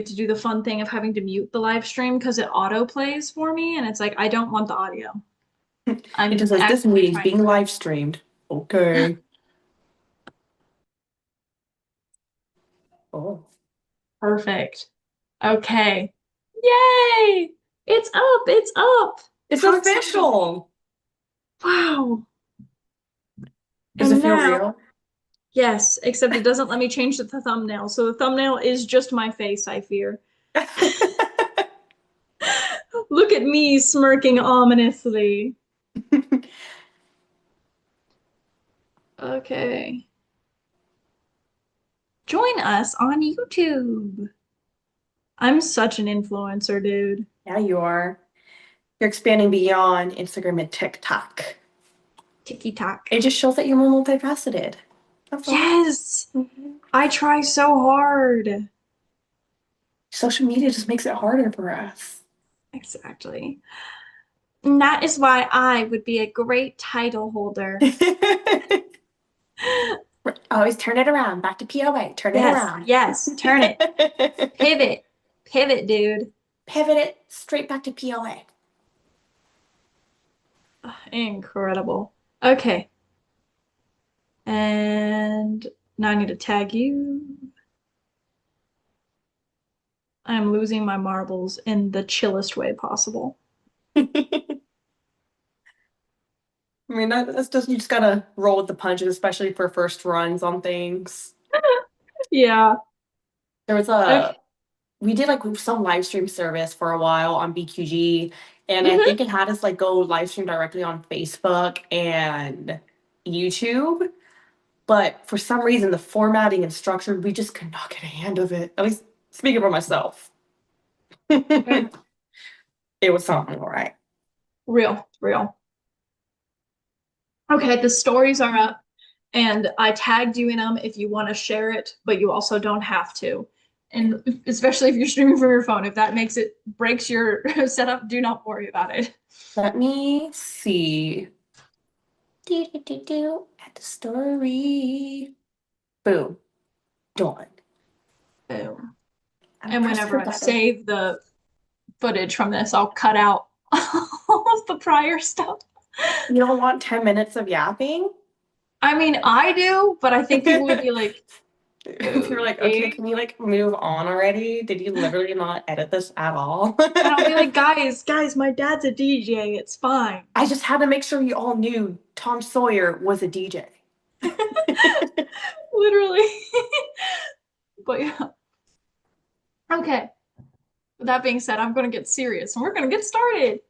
to do the fun thing of having to mute the live stream because it auto plays for me, and it's like I don't want the audio. It I'm just says this actively meeting's trying being to. live streamed. Okay. Oh, Perfect. Okay. Yay! It's up. It's up. it's How exciting. official. Wow. Does it And feel now, real? yes, except it doesn't let me change the thumbnail. So the thumbnail is just my face, I fear. Look at me smirking ominously. Okay. Join us on YouTube. I'm such an influencer, dude. Yeah, you are. You're expanding beyond Instagram and TikTok. TikTok. It just shows that you're more multifaceted. That's all. Yes, Mhm. I try so hard. Social media just makes it harder for us. Exactly. And that is why I would be a great title holder. Always turn it around. Back to POA. Turn it Yes, around. yes, turn it. Pivot. Pivot, dude. Pivot it straight back to POA. Incredible. Okay. And now I need to tag you. I'm losing my marbles in the chillest way possible. I mean, that's just, you just gotta roll with the punches, especially for first runs on things. Yeah. There was Okay. we did like some live stream service for a while on BQG, and I Hmm. think it had us like go live stream directly on Facebook and YouTube. But for some reason, the formatting and structure, we just could not get a hand of it. At least speaking for myself. Okay. It was something, all right. Real, real. Okay, the stories are up, and I tagged you in them if you want to share it, but you also don't have to. And especially if you're streaming from your phone, if that makes it breaks your setup, do not worry about it. Let me see. Do. At the story. Boom. Done. Boom. I And pressed whenever the I button. save the footage from this, I'll cut out all of the prior stuff. You don't want 10 minutes of yapping? I mean, I do, but I think people would be like, If you're like, okay, okay. can you like move on already? Did you literally not edit this at all? And I'll be like, guys, my dad's a DJ. It's fine. I just had to make sure you all knew Tom Sawyer was a DJ. Literally. But yeah. Okay. With that being said, I'm going to get serious and we're going to get started.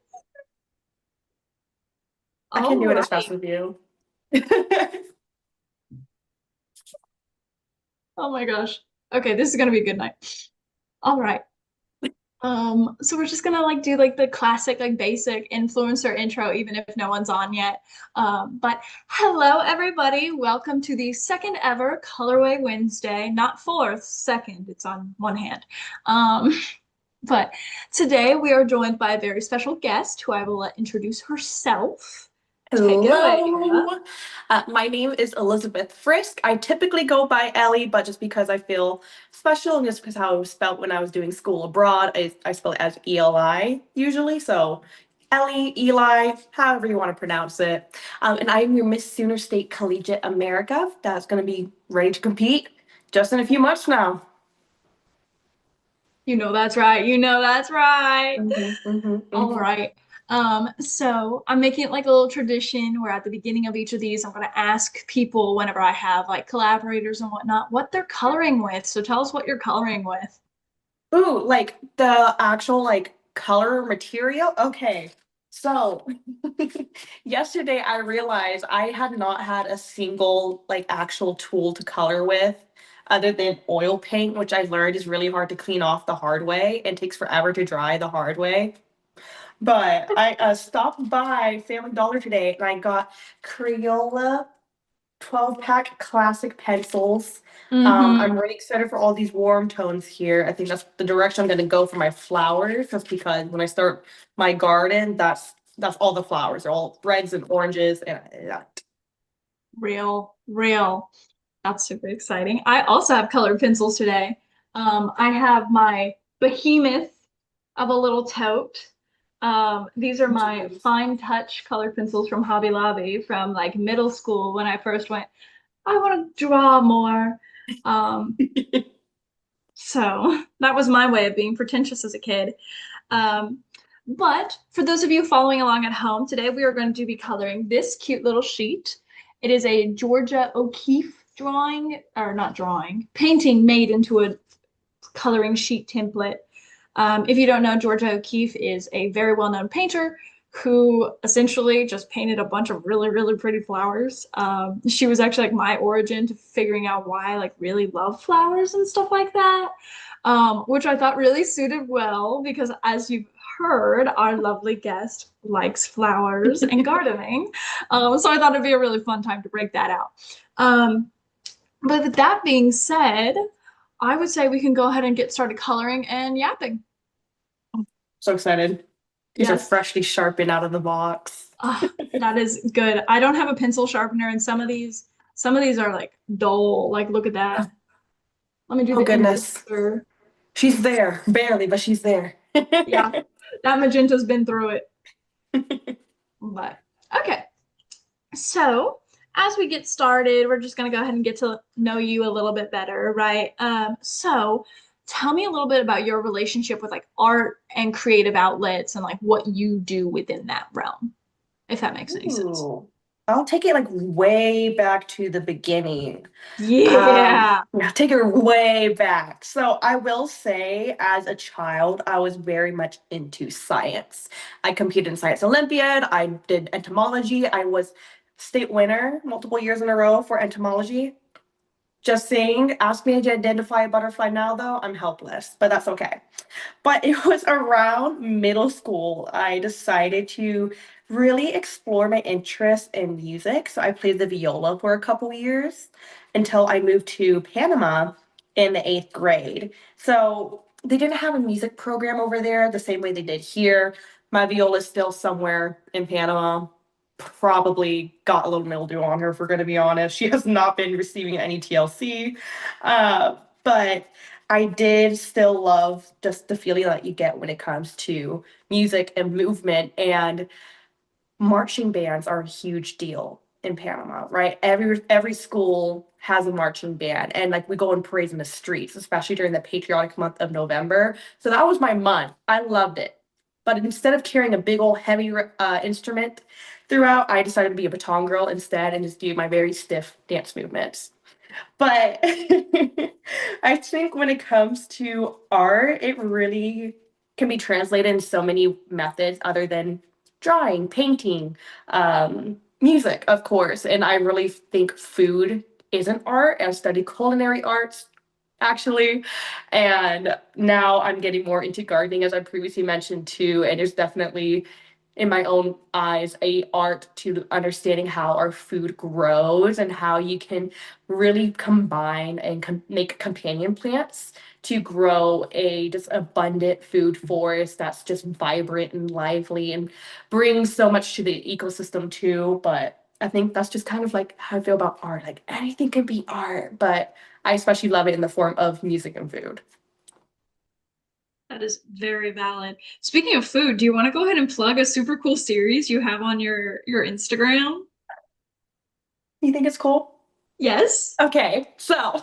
I can All do it as fast right. as you. Oh my gosh. Okay, this is going to be a good night. All right. So we're just gonna like do like the classic, like basic influencer intro, even if no one's on yet. But hello everybody, welcome to the second ever Colorway Wednesday, not fourth, second, it's on one hand. Um, but today we are joined by a very special guest who I will let introduce herself. Take it away, Kayla. Hello. My name is Elizabeth Frisk. I typically go by Ellie, but just because I feel special and just because how it was spelled when I was doing school abroad, I spell it as Eli usually. So Ellie, Eli, however you want to pronounce it. And I'm your Miss Sooner State Collegiate America. That's going to be ready to compete just in a few months now. You know that's right. You know that's right. All Hmm. right. So I'm making it like a little tradition where at the beginning of each of these, I'm going to ask people whenever I have like collaborators and whatnot, what they're coloring with. So tell us what you're coloring with. Ooh, like the actual like color material? Okay. So yesterday I realized I had not had a single like actual tool to color with other than oil paint, which I learned is really hard to clean off the hard way and takes forever to dry the hard way. But I stopped by Family Dollar today and I got Crayola 12-pack classic pencils. Mm-hmm. I'm really excited for all these warm tones here. I think that's the direction I'm going to go for my flowers, just because when I start my garden, that's all the flowers. They're all reds and oranges, and that. Real, real. That's super exciting. I also have colored pencils today. I have my behemoth of a little tote. These are my fine touch color pencils from Hobby Lobby from like middle school when I first went, I want to draw more. Um, so that was my way of being pretentious as a kid. Um, but for those of you following along at home, today we are going to be coloring this cute little sheet. It is a Georgia O'Keeffe drawing, or not drawing, painting made into a coloring sheet template. If you don't know, Georgia O'Keeffe is a very well-known painter who essentially just painted a bunch of really, really pretty flowers. She was actually like my origin to figuring out why I like really love flowers and stuff like that, which I thought really suited well because as you've heard, our lovely guest likes flowers and gardening. So I thought it'd be a really fun time to break that out. But with that being said, I would say we can go ahead and get started coloring and yapping. So excited. These are Yes. freshly sharpened out of the box. That is good. I don't have a pencil sharpener, and some of these are like dull. Like, look at that. Let me do Oh the goodness. inverse. She's there. Barely, but she's there. Yeah, that magenta's been through it. But okay. So as we get started, we're just gonna go ahead and get to know you a little bit better, right? So tell me a little bit about your relationship with like art and creative outlets and like what you do within that realm, if that makes any sense. Ooh. I'll take it like way back to the beginning. Yeah. Yeah, take it way back. So I will say, as a child, I was very much into science. I competed in Science Olympiad. I did entomology. I was state winner multiple years in a row for entomology. Just saying, ask me to identify a butterfly now, though, I'm helpless, but that's okay. But it was around middle school, I decided to really explore my interest in music. So I played the viola for a couple years until I moved to Panama in the eighth grade. So they didn't have a music program over there the same way they did here. My viola is still somewhere in Panama. Probably got a little mildew on her, if we're going to be honest. She has not been receiving any TLC. But I did still love just the feeling that you get when it comes to music and movement, and marching bands are a huge deal in Panama, right? Every school has a marching band, and like we go and parades in the streets, especially during the patriotic month of November. So that was my month. I loved it. But instead of carrying a big old heavy instrument throughout, I decided to be a baton girl instead and just do my very stiff dance movements. But I think when it comes to art, it really can be translated in so many methods other than drawing, painting, music, of course. And I really think food is an art. I studied culinary arts actually. And now I'm getting more into gardening, as I previously mentioned too. And there's definitely, in my own eyes, a art to understanding how our food grows and how you can really combine and make companion plants to grow a just abundant food forest that's just vibrant and lively and brings so much to the ecosystem too. But I think that's just kind of like how I feel about art. Like anything can be art, but I especially love it in the form of music and food. That is very valid. Speaking of food, do you want to go ahead and plug a super cool series you have on your Instagram? You think it's cool? Yes. Okay, so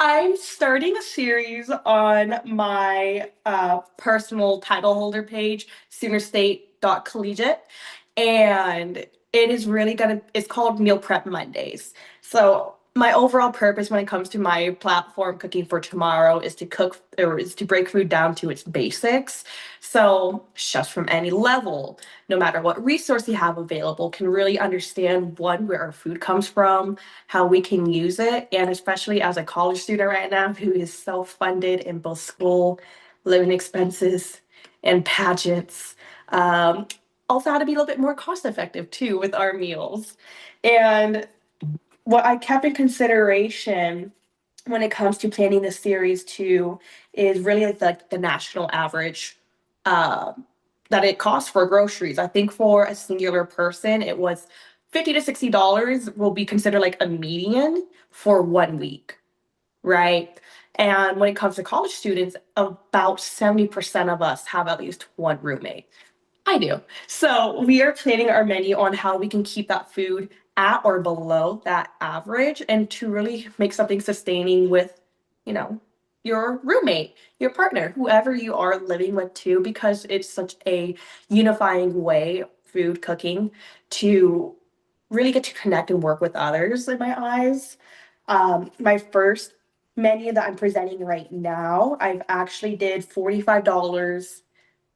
I'm starting a series on my personal title holder page, soonerstate.collegiate, and it is really gonna, it's called Meal Prep Mondays. So my overall purpose when it comes to my platform Cooking for Tomorrow is to cook or is to break food down to its basics. So chefs from any level, no matter what resource you have available, can really understand one, where our food comes from, how we can use it, and especially as a college student right now who is self-funded in both school, living expenses, and pageants. Um, Also how to be a little bit more cost effective too with our meals. And what I kept in consideration when it comes to planning this series too is really like the national average um, that it costs for groceries. I think for a singular person, it was $50 to $60 will be considered like a median for 1 week, right? And when it comes to college students, about 70% of us have at least one roommate. I do. So we are planning our menu on how we can keep that food at or below that average and to really make something sustaining with, you know, your roommate, your partner, whoever you are living with too, because it's such a unifying way, food cooking, to really get to connect and work with others in my eyes. My first menu that I'm presenting right now, I've actually did $45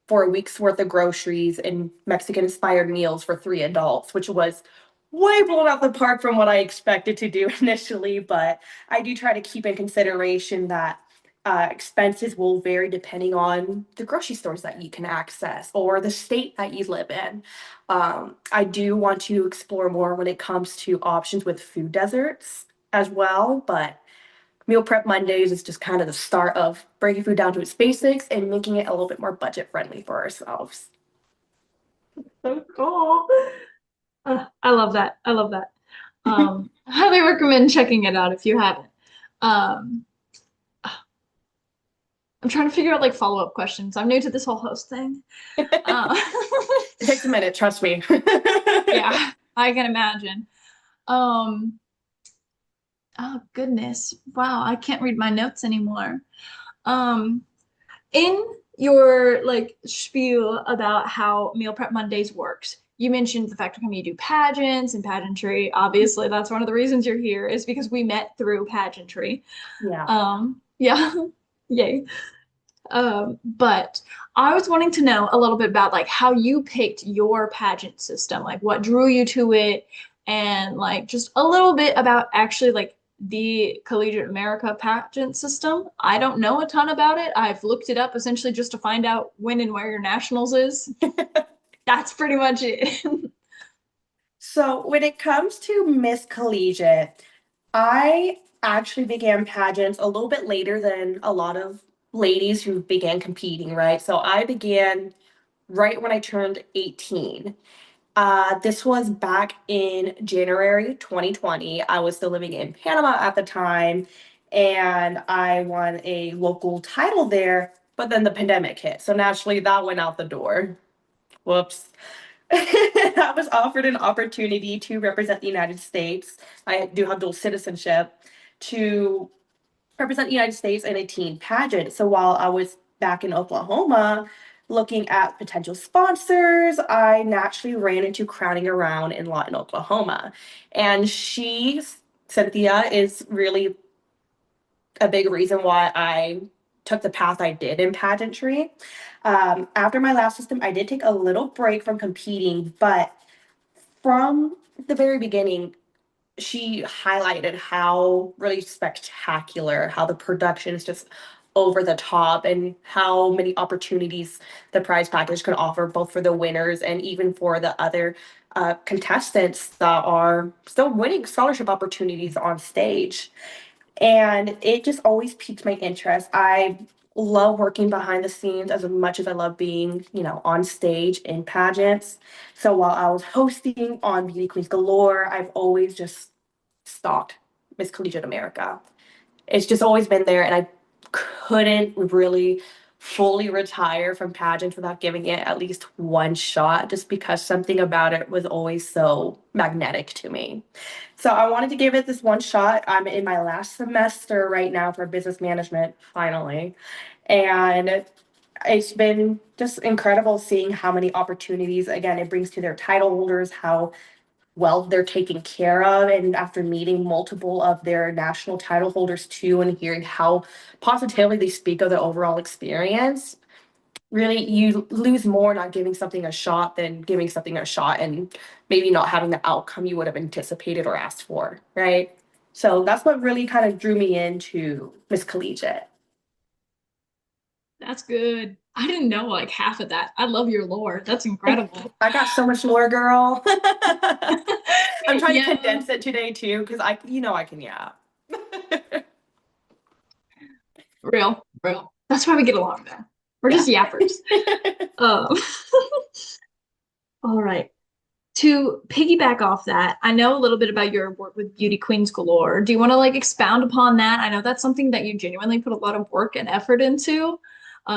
for a week's worth of groceries and Mexican inspired meals for 3 adults, which was way blown out the park from what I expected to do initially. But I do try to keep in consideration that expenses will vary depending on the grocery stores that you can access or the state that you live in. I do want to explore more when it comes to options with food deserts as well, but Meal Prep Mondays is just kind of the start of breaking food down to its basics and making it a little bit more budget friendly for ourselves. So cool. I love that. I love that. Highly recommend checking it out if you haven't. Um, I'm trying to figure out like follow-up questions. I'm new to this whole host thing. Uh, It takes a minute, trust me. yeah, I can imagine. Um, oh goodness. Wow, I can't read my notes anymore. Um, in your like spiel about how Meal Prep Mondays works, you mentioned the fact that you do pageants and pageantry. Obviously, that's one of the reasons you're here is because we met through pageantry. Yeah. Yeah, yay. But I was wanting to know a little bit about like how you picked your pageant system, like what drew you to it, and like just a little bit about actually like the Collegiate America pageant system. I don't know a ton about it. I've looked it up essentially just to find out when and where your nationals is. That's pretty much it. So when it comes to Miss Collegiate, I actually began pageants a little bit later than a lot of ladies who began competing, right? So I began right when I turned 18. This was back in January 2020. I was still living in Panama at the time, and I won a local title there, but then the pandemic hit. So naturally, that went out the door. Whoops. I was offered an opportunity to represent the United States. I do have dual citizenship to represent the United States in a teen pageant. So while I was back in Oklahoma looking at potential sponsors, I naturally ran into Crowning Around in Lawton, Oklahoma. And Cynthia, is really a big reason why I took the path I did in pageantry. After my last system, I did take a little break from competing, but from the very beginning, she highlighted how really spectacular, how the production is just over the top, and how many opportunities the prize package can offer, both for the winners and even for the other contestants that are still winning scholarship opportunities on stage. And it just always piqued my interest. I love working behind the scenes as much as I love being, on stage in pageants. So while I was hosting on Beauty Queens Galore, I've always just stalked Miss Collegiate America. It's just always been there, and I couldn't really fully retire from pageants without giving it at least one shot, just because something about it was always so magnetic to me. So I wanted to give it this one shot. I'm in my last semester right now for business management, finally. And it's been just incredible seeing how many opportunities, again, it brings to their title holders, how well they're taken care of. And after meeting multiple of their national title holders too, and hearing how positively they speak of the overall experience, really you lose more not giving something a shot than giving something a shot and maybe not having the outcome you would have anticipated or asked for, right? So that's what really kind of drew me into Miss Collegiate. That's good. I didn't know like half of that. I love your lore. That's incredible. I got so much more, girl. I'm trying to Yeah, condense it today too, because I can, yeah. real, real. That's why we get along though. We're Yeah. just yappers. Um, all right. to piggyback off that, I know a little bit about your work with Beauty Queens Galore. Do you want to like expound upon that? I know that's something that you genuinely put a lot of work and effort into.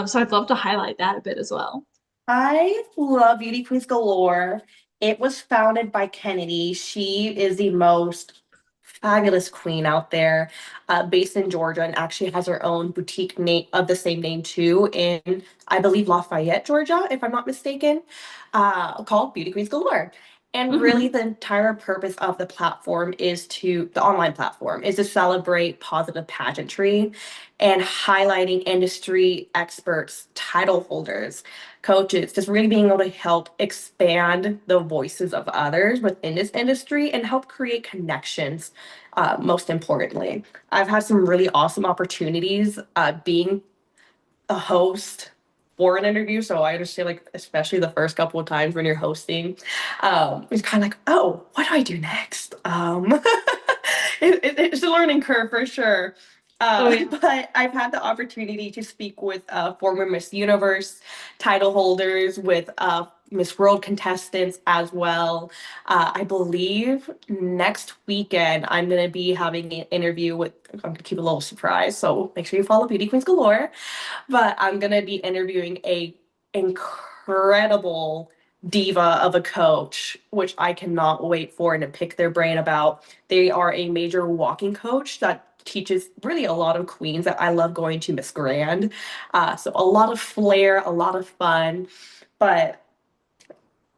So I'd love to highlight that a bit as well. I love Beauty Queens Galore. It was founded by Kennedy. She is the most fabulous queen out there, based in Georgia, and actually has her own boutique name of the same name too, in I believe Lafayette, Georgia, if I'm not mistaken, called Beauty Queens Galore. And really, Hmm. the entire purpose of the online platform is to celebrate positive pageantry and highlighting industry experts, title holders, coaches, just really being able to help expand the voices of others within this industry and help create connections. Most importantly, I've had some really awesome opportunities being a host for an interview. So I understand, like, especially the first couple of times when you're hosting, it's kind of like, oh, what do I do next? It's a learning curve for sure. Oh yeah. But I've had the opportunity to speak with former Miss Universe title holders, with Miss World contestants as well. I believe next weekend I'm going to be having an interview with, I'm going to keep a little surprise. So make sure you follow Beauty Queens Galore. But I'm gonna be interviewing a incredible diva of a coach, which I cannot wait for and to pick their brain about. They are a major walking coach that teaches really a lot of queens that I love going to Miss Grand. So a lot of flair, a lot of fun, but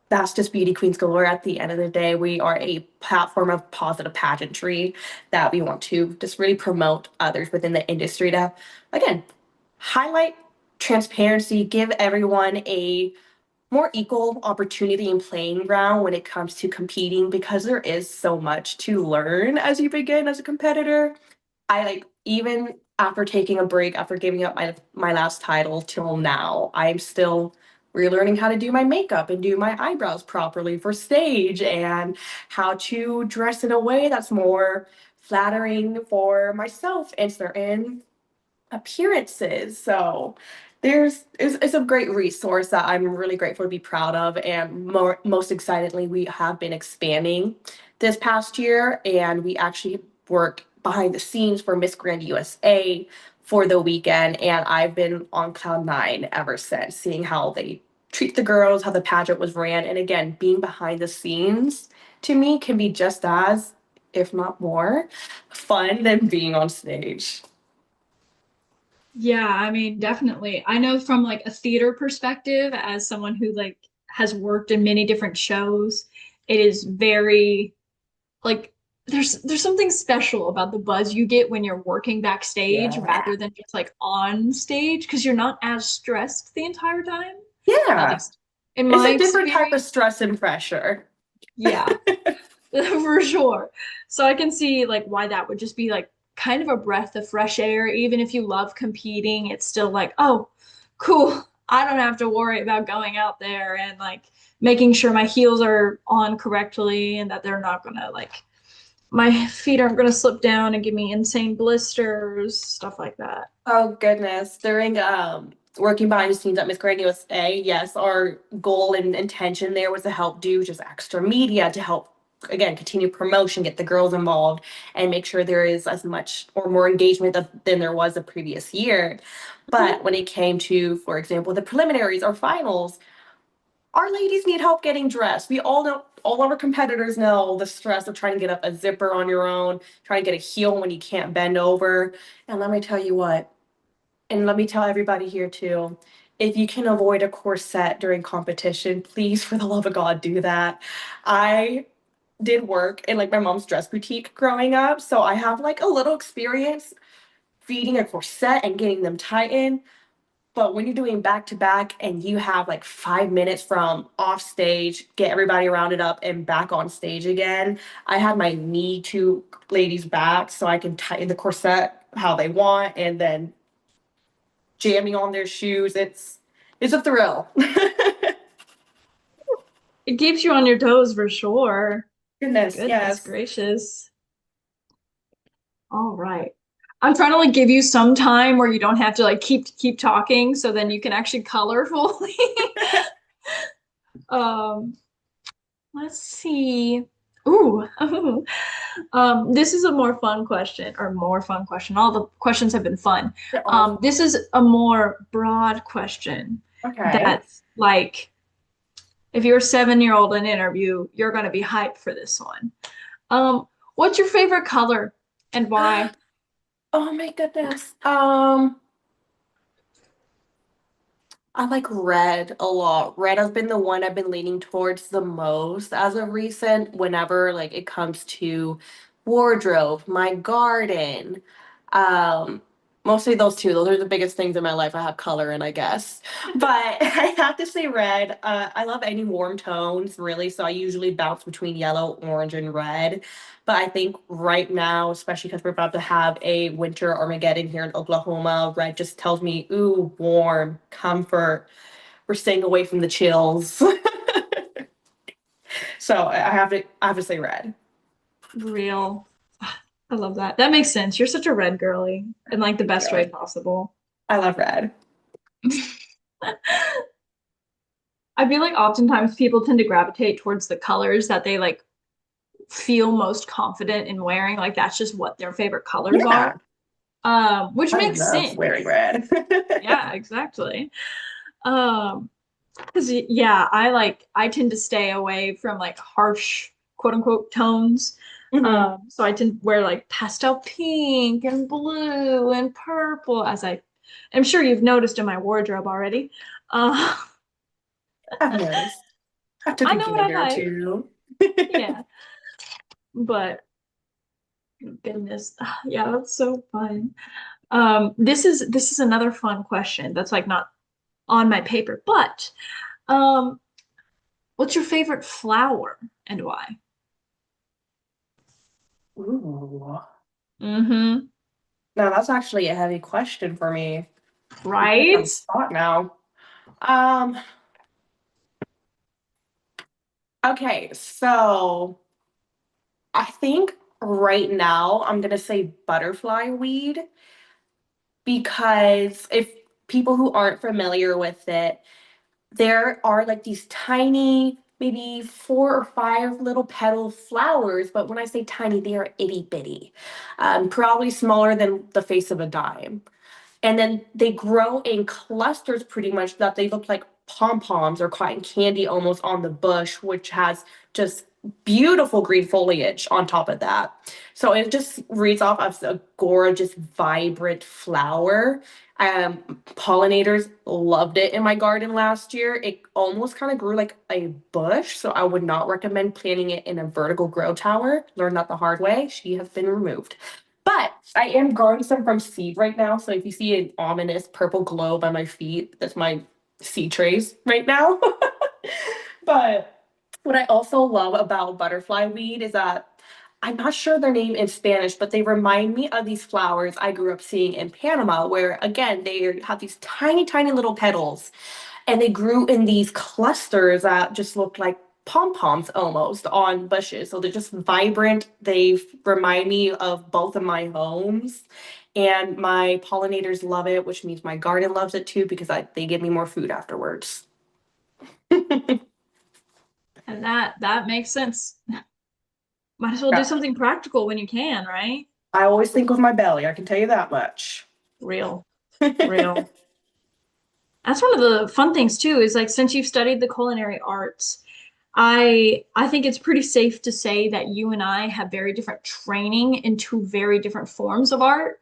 that's just Beauty Queens Galore. At the end of the day, we are a platform of positive pageantry that we want to just really promote others within the industry to, again, highlight transparency, give everyone a more equal opportunity and playing ground when it comes to competing, because there is so much to learn as you begin as a competitor. I like, even after taking a break, after giving up my last title till now, I'm still relearning how to do my makeup and do my eyebrows properly for stage, and how to dress in a way that's more flattering for myself and certain appearances. So it's a great resource that I'm really grateful to be proud of. And most excitedly, we have been expanding this past year, and we actually worked behind the scenes for Miss Grand USA for the weekend. And I've been on cloud nine ever since, seeing how they treat the girls, how the pageant was ran. And again, being behind the scenes to me can be just as, if not more, fun than being on stage. Yeah, I mean, definitely. I know from like a theater perspective, as someone who like has worked in many different shows, it is very like there's something special about the buzz you get when you're working backstage Yeah. rather than just like on stage because you're not as stressed the entire time, at Yeah. least in It's my a different type of experience. stress and pressure. Yeah, for sure. So I can see like why that would just be like kind of a breath of fresh air. Even if you love competing, it's still like, oh, cool. I don't have to worry about going out there and like making sure my heels are on correctly and that they're not gonna like my feet aren't gonna slip down and give me insane blisters, stuff like that. Oh goodness. During working behind the scenes at Miss Grand USA, yes, our goal and intention there was to help do just extra media to help, again, continue promotion, get the girls involved, and make sure there is as much or more engagement than there was the previous year. Mhm. But when it came to, for example, the preliminaries or finals, our ladies need help getting dressed. We all know, all of our competitors know the stress of trying to get up a zipper on your own, trying to get a heel when you can't bend over. And let me tell you what, and let me tell everybody here too, if you can avoid a corset during competition, please, for the love of God, do that. I did work in like my mom's dress boutique growing up, so I have like a little experience feeding a corset and getting them tightened. But when you're doing back to back and you have like 5 minutes from off stage, get everybody rounded up and back on stage again, I had my knee to ladies' back so I can tighten the corset how they want, and then jamming on their shoes. It's a thrill. It keeps you on your toes for sure. Goodness, Goodness yes. gracious. All right. I'm trying to like give you some time where you don't have to like keep talking so then you can actually color fully. Um, Let's see. Ooh. This is a more fun question, or more fun question. All the questions have been fun. They're all This is a more broad question okay. that's like, if you're a 7-year-old in an interview, you're going to be hyped for this one. Um, what's your favorite color and why? Oh my goodness. I like red a lot. Red has been the one I've been leaning towards the most as of recent, whenever like it comes to wardrobe, my garden. Um, Mostly those two. Those are the biggest things in my life I have color in, I guess. But I have to say red. I love any warm tones, really. So I usually bounce between yellow, orange, and red. But I think right now, especially because we're about to have a winter Armageddon here in Oklahoma, red just tells me, ooh, warm, comfort. We're staying away from the chills. So I have to say red. Real. I love that. That makes sense. You're such a red girly in like the Thank best way you. possible. I love red. I feel like oftentimes people tend to gravitate towards the colors that they like feel most confident in wearing. Like that's just what their favorite colors Yeah, are. Which I makes love sense. wearing red. Yeah, exactly. Um, because yeah, I tend to stay away from like harsh quote unquote tones. Mhm. So I tend to wear like pastel pink and blue and purple, as I'm sure you've noticed in my wardrobe already. Uh, I've noticed. I took I a know what I gander like. too. Yeah, but goodness, yeah, that's so fun. This is another fun question that's like not on my paper, but um, what's your favorite flower and why? Ooh. Mm-hmm. Now that's actually a heavy question for me. You put me Right? on the spot now. Um, okay, so I think right now I'm gonna say butterfly weed because if people who aren't familiar with it, there are like these tiny, maybe 4 or 5 little petal flowers, but when I say tiny, they are itty bitty, probably smaller than the face of a dime. And then they grow in clusters pretty much that they look like pom-poms or cotton candy almost on the bush, which has just beautiful green foliage on top of that. So it just reads off as a gorgeous, vibrant flower. Pollinators loved it in my garden last year. It almost kind of grew like a bush, so I would not recommend planting it in a vertical grow tower. Learned that the hard way. She has been removed. But I am growing some from seed right now. So if you see an ominous purple glow by my feet, that's my seed trays right now. But what I also love about butterfly weed is that I'm not sure their name in Spanish, but they remind me of these flowers I grew up seeing in Panama, where again, they have these tiny, tiny little petals and they grew in these clusters that just looked like pom-poms almost on bushes. So they're just vibrant. They remind me of both of my homes. And my pollinators love it, which means my garden loves it too because they give me more food afterwards. And that makes sense. Might as well do Yeah. something practical when you can, right? I always think with my belly, I can tell you that much. Real, real. That's one of the fun things too, is like since you've studied the culinary arts, I think it's pretty safe to say that you and I have very different training in two very different forms of art.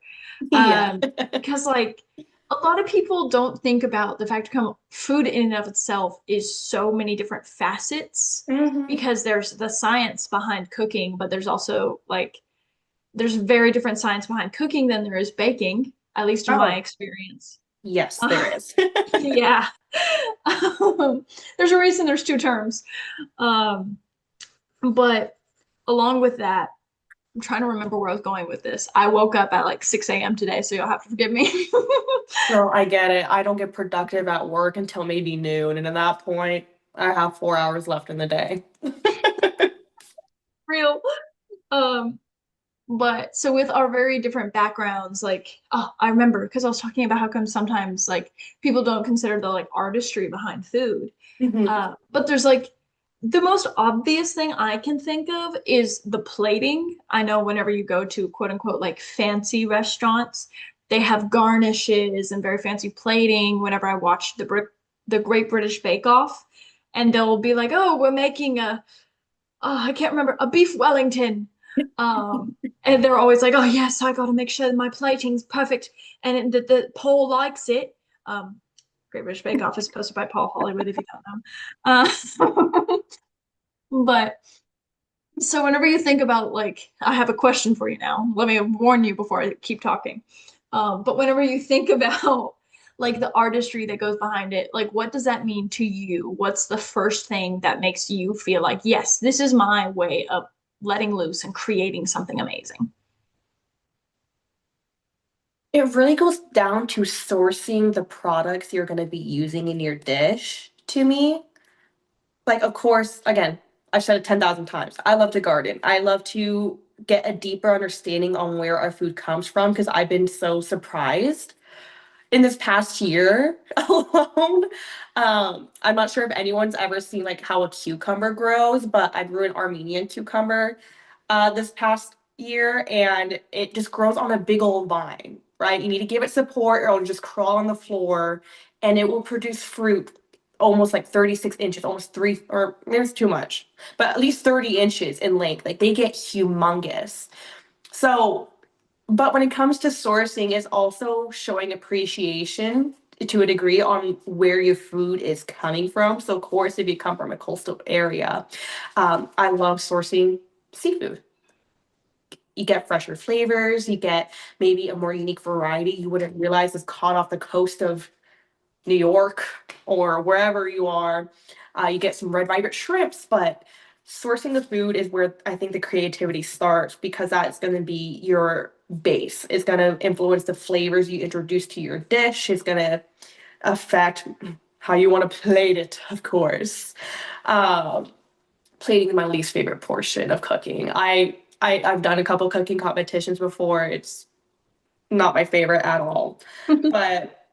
Yeah. Because like a lot of people don't think about the fact come food in and of itself is so many different facets Hmm. because there's the science behind cooking, but there's also like there's very different science behind cooking than there is baking, at least in my Oh, experience. yes, there is. Yeah. There's a reason there's two terms. Um, but along with that, I'm trying to remember where I was going with this. I woke up at like 6 a.m. today, so you'll have to forgive me. No, I get it. I don't get productive at work until maybe noon. And at that point, I have 4 hours left in the day. Real. Um, but so with our very different backgrounds, like, oh, I remember because I was talking about how come sometimes like people don't consider the like artistry behind food. Mhm. But there's like The most obvious thing I can think of is the plating. I know whenever you go to quote unquote like fancy restaurants, they have garnishes and very fancy plating. Whenever I watch the Great British Bake Off, and they'll be like, "Oh, we're making a I can't remember, a beef Wellington." Um, and they're always like, "Oh yes, I got to make sure my plating's perfect and the Paul likes it." Um, Great British Bake Off is posted by Paul Hollywood, if you don't know. But so whenever you think about like, I have a question for you now. Let me warn you before I keep talking. But whenever you think about like the artistry that goes behind it, like what does that mean to you? What's the first thing that makes you feel like, yes, this is my way of letting loose and creating something amazing? It really goes down to sourcing the products you're going to be using in your dish to me. Like, of course, again, I've said it 10,000 times. I love to garden. I love to get a deeper understanding on where our food comes from because I've been so surprised in this past year alone. I'm not sure if anyone's ever seen like how a cucumber grows, but I grew an Armenian cucumber this past year, and it just grows on a big old vine, right? You need to give it support, or it'll just crawl on the floor, and it will produce fruit almost like 36 inches, almost three, or maybe it's too much, but at least 30 inches in length. Like they get humongous. So but when it comes to sourcing, is also showing appreciation to a degree on where your food is coming from. So, of course, if you come from a coastal area, I love sourcing seafood. You get fresher flavors, you get maybe a more unique variety you wouldn't realize is caught off the coast of New York or wherever you are. You get some red vibrant shrimps, but sourcing the food is where I think the creativity starts because that's going to be your base. It's going to influence the flavors you introduce to your dish. It's going to affect how you want to plate it, of course. Um, Plating is my least favorite portion of cooking. I've done a couple cooking competitions before. It's not my favorite at all, but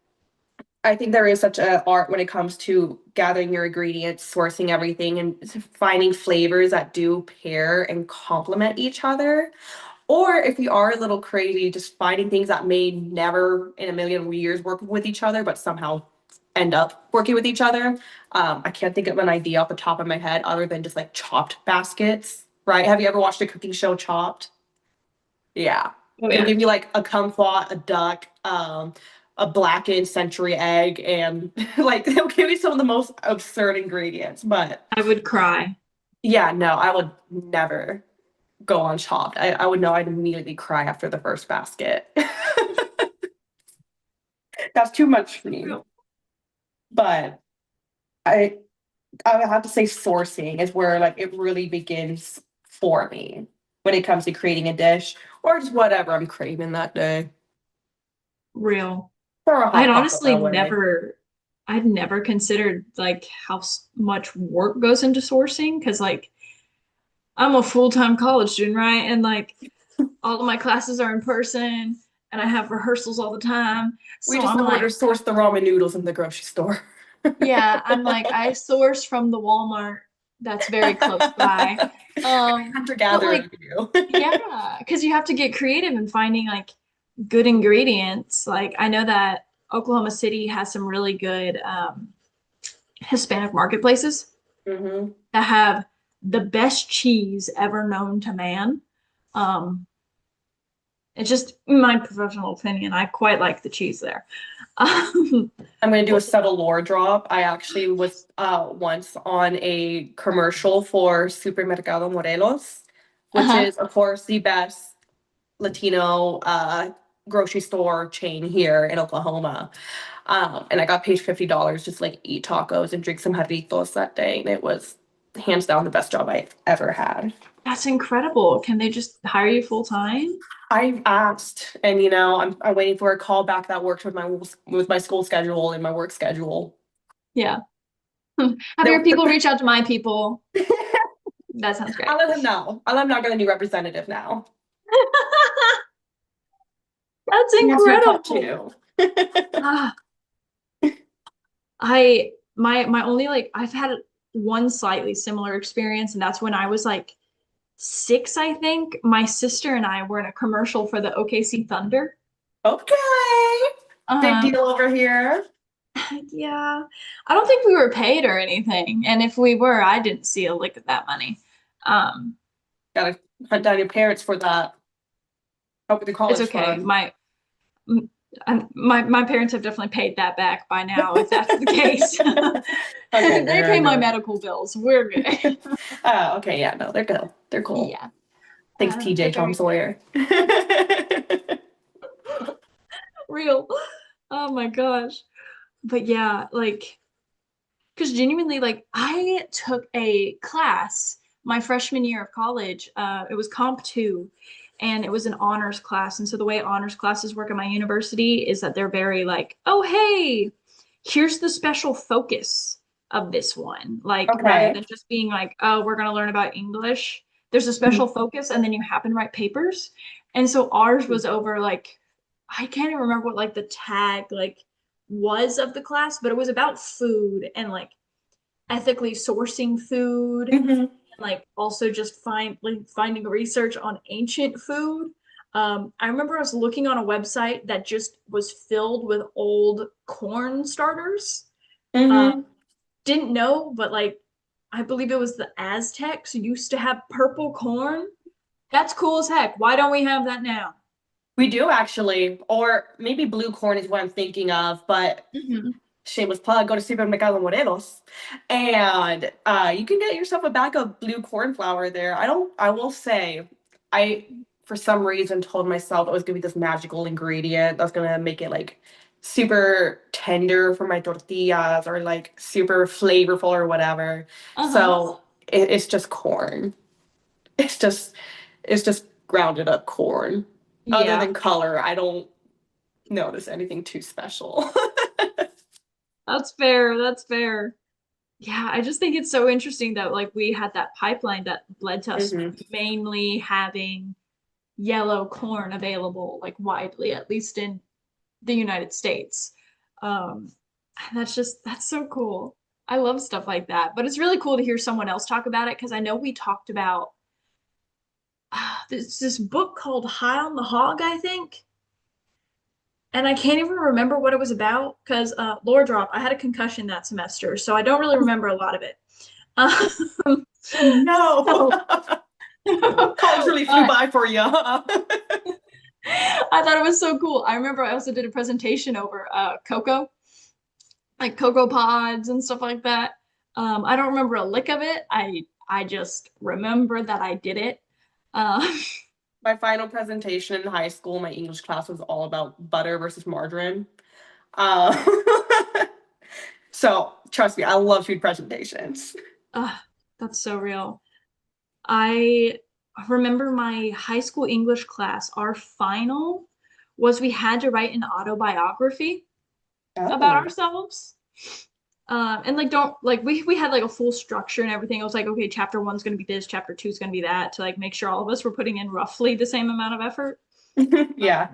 I think there is such a art when it comes to gathering your ingredients, sourcing everything, and finding flavors that do pair and complement each other. Or if you are a little crazy, just finding things that may never in a million years work with each other, but somehow end up working with each other. I can't think of an idea off the top of my head other than just like chopped baskets, right? Have you ever watched a cooking show, Chopped? Yeah. Oh It'll yeah, give you like a kumquat, a duck, a blackened century egg, and like it'll give you some of the most absurd ingredients. But I would cry. yeah, no, I would never go on Chopped. I would know I'd immediately cry after the first basket. That's too much for me. But I I would have to say sourcing is where like it really begins for me when it comes to creating a dish or just whatever I'm craving that day. Real. Throw a I'd hot pocket honestly my way. never, I'd never considered like how much work goes into sourcing because like I'm a full-time college student, right? And like all of my classes are in person and I have rehearsals all the time. We So just I'm know where to like, source the ramen noodles in the grocery store. yeah, I'm like, I source from the Walmart that's very close by. Hunter But gatherer like, of you. yeah, because you have to get creative in finding like good ingredients. Like I know that Oklahoma City has some really good Hispanic marketplaces Hmm. that have the best cheese ever known to man. Um, it's just my professional opinion. I quite like the cheese there. Um, I'm going to do a subtle lore drop. I actually was once on a commercial for Supermercado Morelos, which uh-huh. is, of course, the best Latino grocery store chain here in Oklahoma. And I got paid $50 just like eat tacos and drink some jarritos that day. And it was hands down the best job I ever had. That's incredible. Can they just hire you full time? I asked, and I'm waiting for a call back that works with my school schedule and my work schedule. Yeah. Have They'll, your people reach out to my people. That sounds I'll great. let them know. I'm not going to be representative now. That's He has your cut incredible. too. Ah, I my only like I've had one slightly similar experience, and that's when I was like 6, I think. My sister and I were in a commercial for the OKC Thunder. Okay. Big Um, deal over here. yeah, I don't think we were paid or anything, and if we were, I didn't see a lick of that money. Um, Gotta hunt down your parents for that. Help with the it's college okay. fund. My parents have definitely paid that back by now, if that's the case. Okay, They very pay my good. medical bills. We're good. Okay, yeah, no, they're good. They're cool. Yeah, Thanks, TJ, they're Tom very good. Sawyer. Real. Oh my gosh. But yeah, like, because genuinely, like, I took a class my freshman year of college. It was Comp 2, and it was an honors class. And so the way honors classes work at my university is that they're very like, oh, hey, here's the special focus of this one. Like, rather Okay. than just being like, oh, we're going to learn about English, there's a special focus, and then you happen to write papers. And so ours was over like, I can't even remember what like the tag like was of the class, but it was about food and like ethically sourcing food and Hmm. like also just finding research on ancient food. I remember I was looking on a website that just was filled with old corn starters. Uh, Hmm. didn't know, but like I believe it was the Aztecs used to have purple corn. That's cool as heck. Why don't we have that now? We do actually, or maybe blue corn is what I'm thinking of, but Hmm. shameless plug, go to Supermercado Morelos and you can get yourself a bag of blue corn flour there. I will say, I, for some reason, told myself it was gonna be this magical ingredient that's gonna make it like super tender for my tortillas or like super flavorful or whatever. Uh-huh. So it's just corn. It's just, it's just grounded up corn. Other Yeah, than color, I don't notice anything too special. that's fair. That's fair. Yeah, I just think it's so interesting that like we had that pipeline that led to us Hmm. mainly having yellow corn available like widely, at least in the United States. Um, and that's so cool. I love stuff like that. But it's really cool to hear someone else talk about it because I know we talked about this book called High on the Hog, I think. And I can't even remember what it was about because Lore Drop, I had a concussion that semester, so I don't really remember a lot of it. Um, No. so, College really flew but by for you, huh? I thought it was so cool. I remember I also did a presentation over cocoa, like cocoa pods and stuff like that. I don't remember a lick of it. I just remember that I did it. Um, My final presentation in high school, my English class was all about butter versus margarine. Uh, so trust me, I love food presentations. uh, that's so real. I remember my high school English class. Our final was we had to write an autobiography about Oh. ourselves. And like don't like we had like a full structure and everything. It was like, okay, chapter one's gonna be this, chapter two is gonna be that, to like make sure all of us were putting in roughly the same amount of effort. Yeah.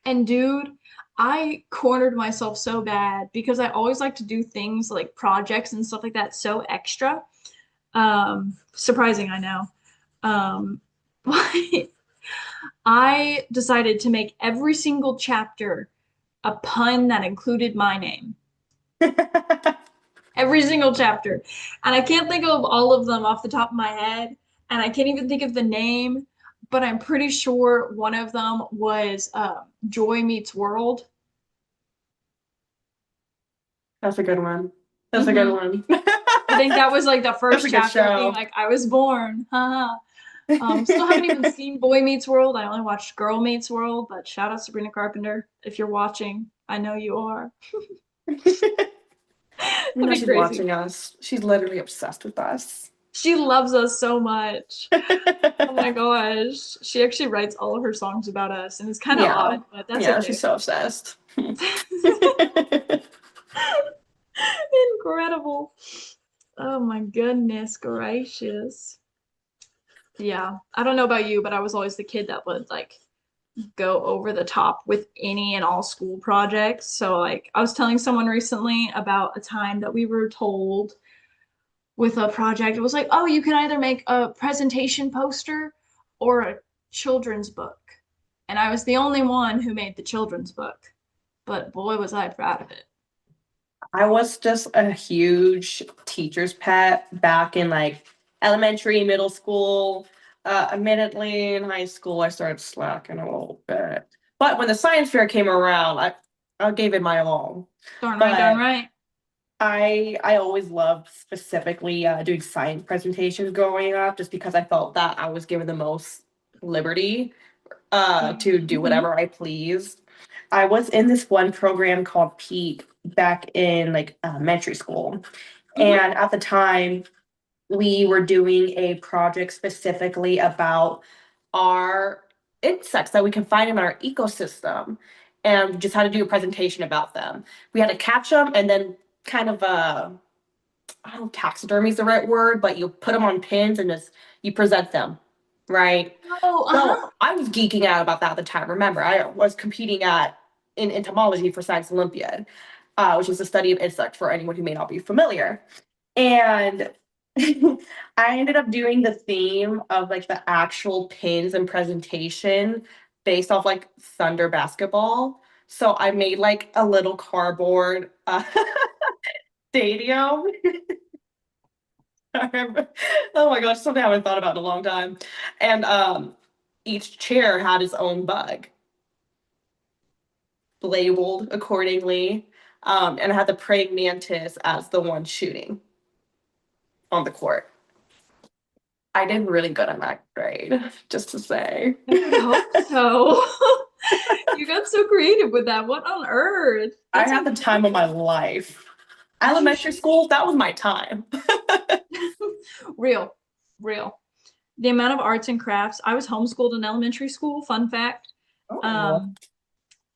And dude, I cornered myself so bad because I always like to do things like projects and stuff like that so extra. Surprising, I know. But I decided to make every single chapter a pun that included my name. Every single chapter. And I can't think of all of them off the top of my head. And I can't even think of the name, but I'm pretty sure one of them was Joy Meets World. That's a good one. That's a good Hmm. one. I think that was like the That's first a good chapter being show. like, I was born. Haha. Still haven't even seen Boy Meets World. I only watched Girl Meets World, but shout out Sabrina Carpenter if you're watching. I know you are. You That'd know be she's crazy. watching us. She's literally obsessed with us. She loves us so much. Oh my gosh. She actually writes all of her songs about us, and it's kind of Yeah. odd, but that's Yeah, she's okay. so obsessed. Incredible. Oh my goodness gracious. Yeah. I don't know about you, but I was always the kid that would like go over the top with any and all school projects. So like I was telling someone recently about a time that we were told with a project. It was like, oh, you can either make a presentation poster or a children's book. And I was the only one who made the children's book. But boy, was I proud of it. I was just a huge teacher's pet back in like elementary, middle school. Admittedly, in high school, I started slacking a little bit. But when the science fair came around, I gave it my all. Darn right, darn But right. I always loved specifically doing science presentations growing up, just because I felt that I was given the most liberty to do Mm-hmm. whatever I pleased. I was in this one program called Peak back in like elementary school. Mm-hmm. And at the time, we were doing a project specifically about our insects that we can find in our ecosystem. And we just had to do a presentation about them. We had to catch them and then kind of I don't know if taxidermy is the right word, but you put them on pins and just you present them, right? Oh, So uh-huh. I was geeking out about that at the time. Remember, I was competing at in entomology for Science Olympiad, which is the study of insects for anyone who may not be familiar. And I ended up doing the theme of like the actual pins and presentation based off like Thunder basketball. So I made like a little cardboard stadium. I remember- Oh my gosh, something I haven't thought about in a long time. And each chair had its own bug, labeled accordingly. And I had the praying mantis as the one shooting on the court. I did really good in that grade, just to say. I would hope so. You got so creative with that. What on earth? I That's had the time of my incredible. life. As you Elementary should. school, that was my time. Real, real. The amount of arts and crafts. I was homeschooled in elementary school, fun fact. Oh. Um,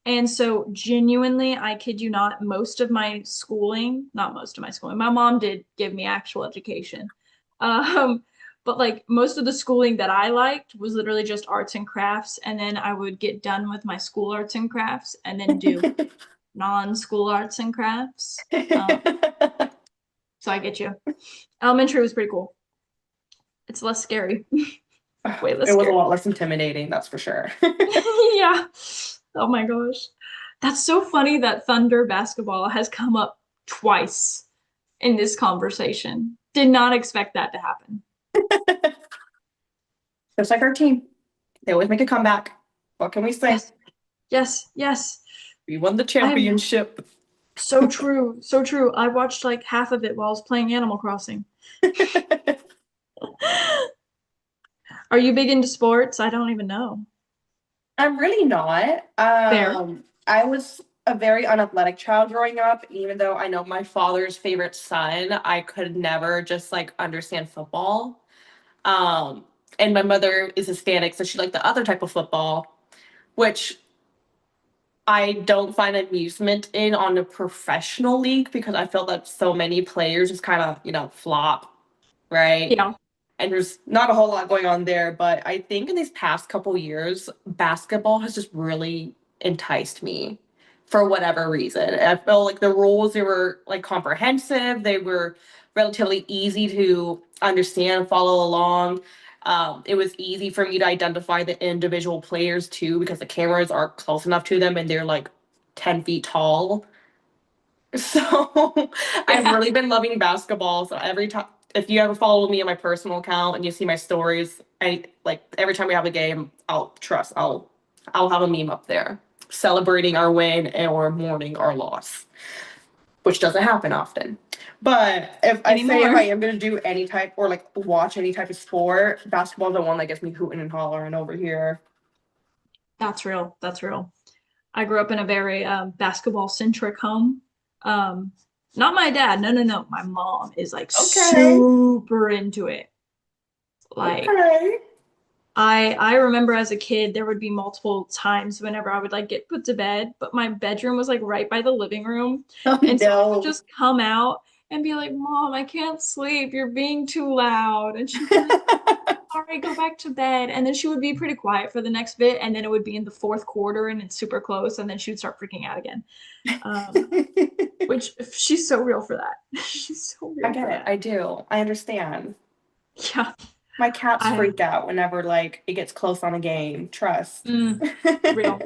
and so genuinely, I kid you not, most of my schooling, not most of my schooling, my mom did give me actual education. Um, but like most of the schooling that I liked was literally just arts and crafts. And then I would get done with my school arts and crafts and then do non-school arts and crafts. So I get you. Elementary was pretty cool. It's less scary, way less It was a scary. lot less intimidating, that's for sure. Yeah. Oh my gosh. That's so funny that Thunder basketball has come up twice in this conversation. Did not expect that to happen. Just like our team. They always make a comeback. What can we say? Yes, yes, yes. We won the I'm championship. so true, so true. I watched like half of it while I was playing Animal Crossing. Are you big into sports? I don't even know. I'm really not. Fair. I was a very unathletic child growing up, even though I know my father's favorite son, I could never just like understand football. Um, and my mother is Hispanic, so she liked the other type of football, which I don't find amusement in on a professional league because I feel that so many players just kind of, flop, right? Yeah. And there's not a whole lot going on there, but I think in these past couple years, basketball has just really enticed me for whatever reason. I felt like the rules, they were like comprehensive, they were relatively easy to understand, follow along. It was easy for me to identify the individual players too, because the cameras are close enough to them and they're like 10 feet tall. So I've Yeah. really been loving basketball. So every time, if you ever follow me on my personal account and you see my stories, I like every time we have a game, I'll have a meme up there celebrating our win or mourning our loss, which doesn't happen often. But if I Anymore. am gonna do any type or like watch any type of sport, basketball is the one that gets me hooting and hollering over here. That's real. That's real. I grew up in a very basketball centric home. Um, Not my dad. No, no, no. My mom is like Okay. super into it. Like Okay. I remember as a kid there would be multiple times whenever I would like get put to bed, but my bedroom was like right by the living room. Oh And so I would no. just come out and be like, Mom, I can't sleep. You're being too loud. And she'd be like, all right, go back to bed. And then she would be pretty quiet for the next bit. And then it would be in the fourth quarter and it's super close. And then she would start freaking out again. Which she's so real for that. She's so I real get for it. that. I do. I understand. Yeah. My cats I freak out whenever like it gets close on a game. Trust. real.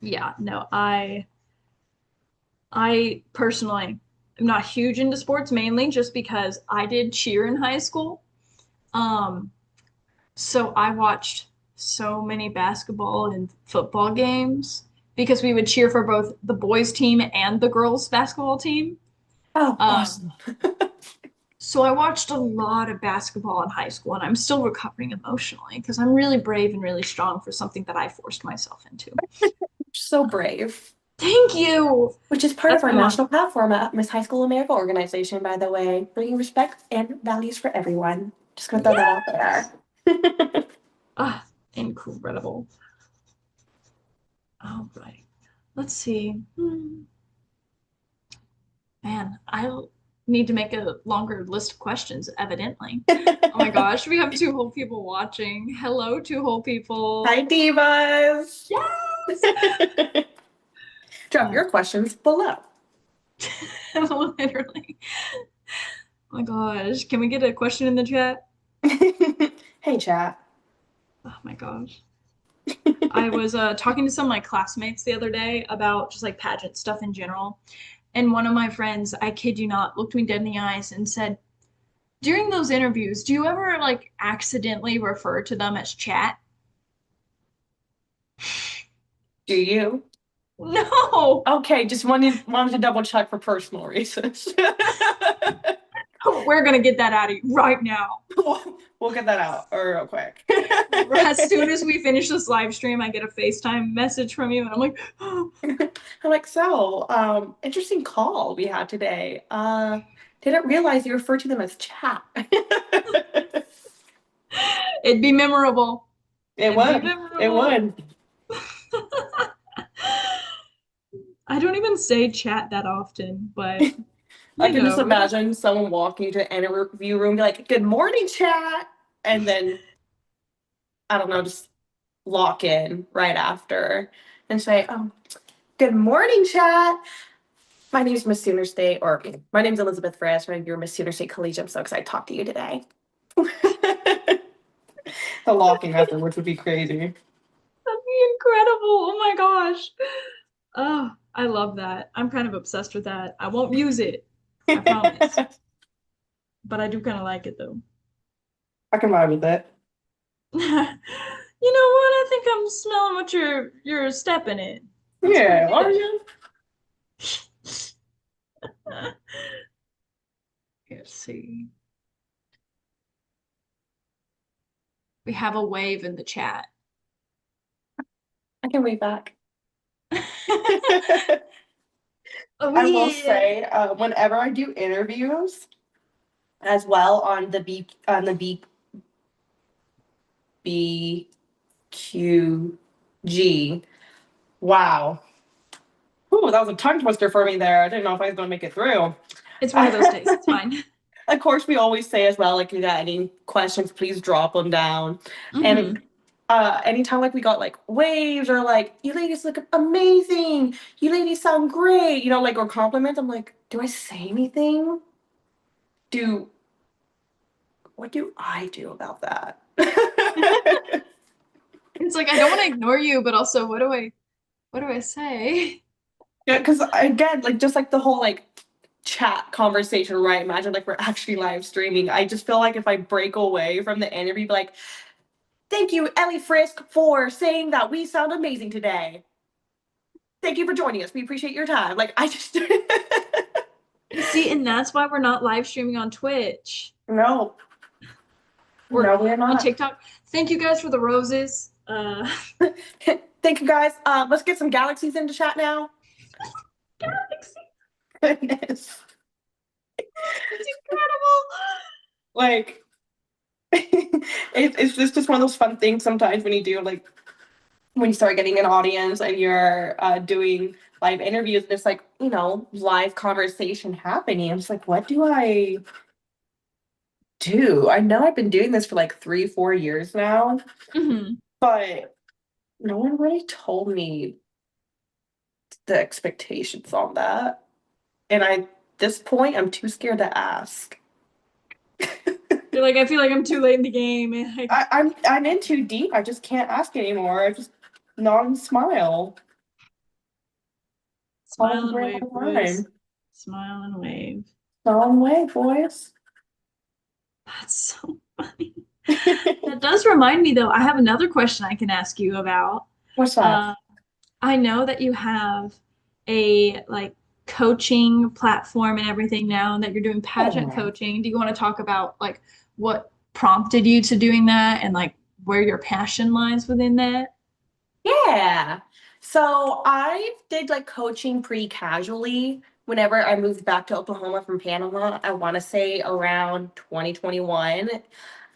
Yeah, no, I personally am not huge into sports, mainly just because I did cheer in high school. Um, so I watched so many basketball and football games because we would cheer for both the boys team and the girls basketball team. Oh, Um, awesome. so I watched a lot of basketball in high school, and I'm still recovering emotionally because I'm really brave and really strong for something that I forced myself into. So brave. Thank you. Which is part of That's our my mom. national platform at Miss High School America organization, by the way, bringing respect and values for everyone. Just gonna throw that out Yes. there. Ah, incredible. All right. Let's see. Man, I need to make a longer list of questions, evidently. Oh my gosh, we have two whole people watching. Hello, two whole people. Hi, divas. Yes. Drop your questions below. Literally. Oh my gosh, can we get a question in the chat? Hey, chat. Oh my gosh. I was talking to some of my classmates the other day about just like pageant stuff in general. And one of my friends, I kid you not, looked me dead in the eyes and said, during those interviews, do you ever like accidentally refer to them as chat? Do you? No, Okay, just wanted to double check for personal reasons. we're gonna get that out of you right now. We'll get that out real quick. As soon as we finish this live stream, I get a FaceTime message from you, and I'm like, oh, I'm like, so, interesting call we had today. Didn't realize you refer to them as chat. it'd be memorable. It It'd be would. It memorable. would. I don't even say chat that often, but I you can just know, imagine someone walking into an interview room, be like, "Good morning, chat," and then I don't know, just lock in right after and say, "Oh, good morning, chat. My name is Miss Sooner State, or my name is Elizabeth Frisk. I'm your Miss Sooner State Collegiate. I'm so excited to talk to you today." The locking afterwards would be crazy. that'd be incredible. Oh my gosh. Oh, I love that. I'm kind of obsessed with that. I won't use it, I promise. I But I do kind of like it though. can vibe with it. You know what? I think I'm smelling what you're stepping in. That's pretty Yeah, are good. you? Let's see. We have a wave in the chat. I can wave back. Oh I will yeah. say, whenever I do interviews, as well on the BQG. Wow. Ooh, that was a tongue twister for me there. I didn't know if I was going to make it through. It's one of those days. It's fine. Of course, we always say as well, like, you got any questions, please drop them down. And Hmm. anytime like we got like waves or like, you ladies look amazing, you ladies sound great, you know, like, or compliments, I'm like, do I say anything? Do what do I do about that? It's like I don't want to ignore you, but also what do I say? Yeah, because again, like just like the whole like chat conversation, right? Imagine like we're actually live streaming. I just feel like if I break away from the interview, be like, thank you, Ellie Frisk, for saying that we sound amazing today. Thank you for joining us. We appreciate your time. Like I just You see, and that's why we're not live streaming on Twitch no, or no, we're on not. TikTok. Thank you guys for the roses. Thank you guys. Let's get some galaxies into chat now. Galaxy, Goodness. it's incredible. Like it's just one of those fun things sometimes when you do like when you start getting an audience and you're doing live interviews and it's like, live conversation happening. I'm just like, what do I do? I know I've been doing this for like 3, 4 years now, Hmm. but no one really told me the expectations on that. And this point, I'm too scared to ask. You're like, I feel like I'm too late in the game. And like, I'm in too deep. I just can't ask anymore. I just nod and smile. Follow the smile and brand wave, boys. line. Smile and wave. Long way, boys. That's so funny. That does remind me, though, I have another question I can ask you about. What's that? Uh, I know that you have a like coaching platform and everything now, and that you're doing pageant Yeah. coaching. Do you want to talk about like what prompted you to doing that and like where your passion lies within that? Yeah. So I did like coaching pretty casually whenever I moved back to Oklahoma from Panama. I want to say around 2021.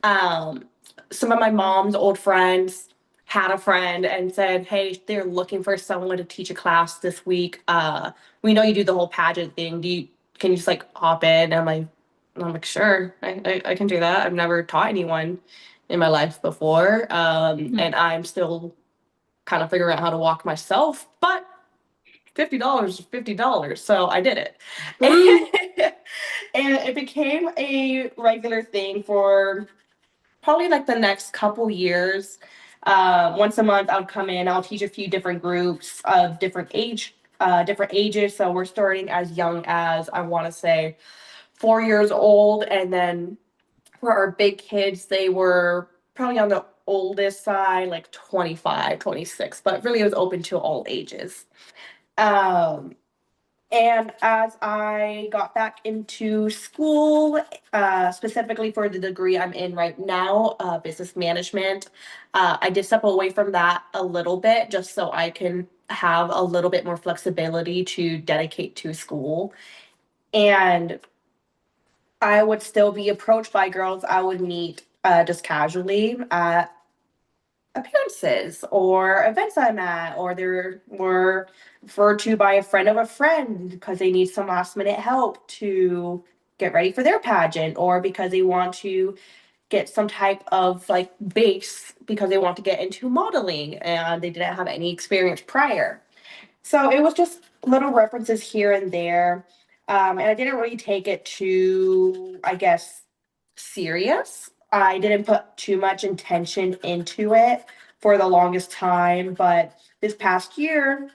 Um, some of my mom's old friends had a friend and said, "Hey, they're looking for someone to teach a class this week. We know you do the whole pageant thing. Can you just like hop in?" I'm like, sure, I can do that. I've never taught anyone in my life before. Mhm. And I'm still kind of figuring out how to walk myself, but $50 is $50, so I did it. True. And it became a regular thing for probably like the next couple years. Once a month, I'll come in. I'll teach a few different groups of different ages. So we're starting as young as I want to say 4 years old, and then for our big kids, they were probably on the oldest side, like 25, 26, but really it was open to all ages. Um, and as I got back into school, specifically for the degree I'm in right now, business management, I did step away from that a little bit just so I can have a little bit more flexibility to dedicate to school. And I would still be approached by girls I would meet just casually at appearances or events I'm at, or they were referred to by a friend of a friend because they need some last minute help to get ready for their pageant, or because they want to get some type of like base because they want to get into modeling and they didn't have any experience prior. So it was just little references here and there. And I didn't really take it too, I guess, serious. I didn't put too much intention into it for the longest time. But this past year,